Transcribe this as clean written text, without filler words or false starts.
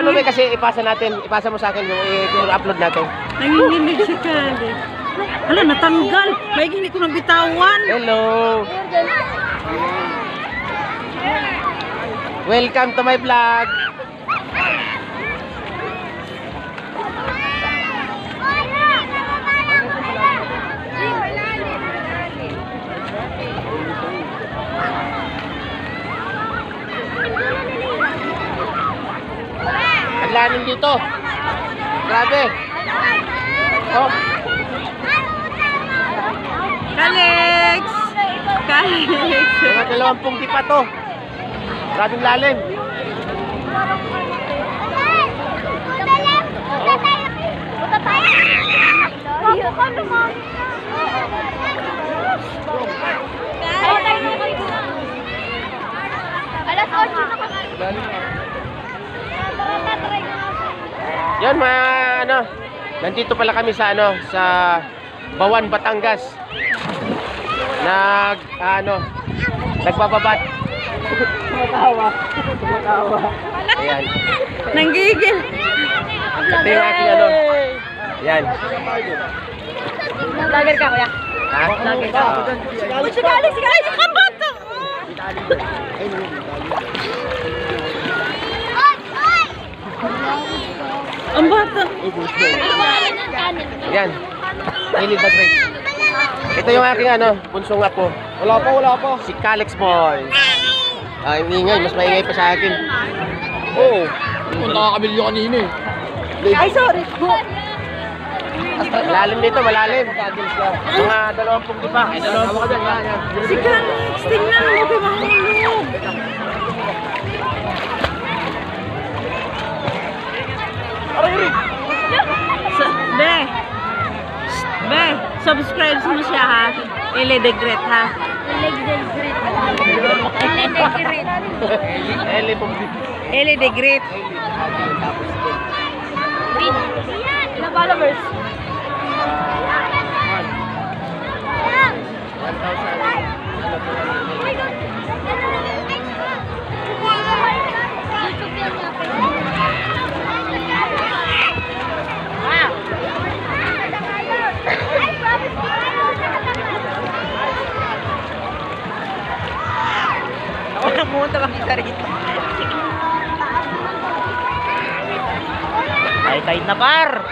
Ano ba kasi ipasa mo sa akin yung upload natin. Nanginginig si Kali. Hala, natanggal. May hindi ko nang bitawan. Hello. Welcome to my vlog. Lanin dito. Grabe. Oh. Kalex! Kalex! Mga 20 dipa to. Grabing lalim. Alas 8 na kami. Yan nandito pala kami sa sa Bawan, Batangas. Nagbababat. Tumatawa. Ayan. Nanggigil. Ito yung aking Yan. Vlogger ka, kuya? Ha? Vlogger ka. Sigali! Ang bata! Ang bata. Yan. Hilid na break. Ito yung aking bunsong apo. Wala pa. Si Kalex Boy. Ingay, mas maingay pa sa akin. Oo. Kung nakakabilyo kanina eh. Ay, sorry. Malalim dito, malalim. Mga 20 dipa. 20 dipa. Si Kalex, tingnan mo kay mahulog. Be, subscribe mo siya ha. Ele de Gret ha. Ele de Gret. Na followers. Walang pumunta makita rito. Ay, tight na par.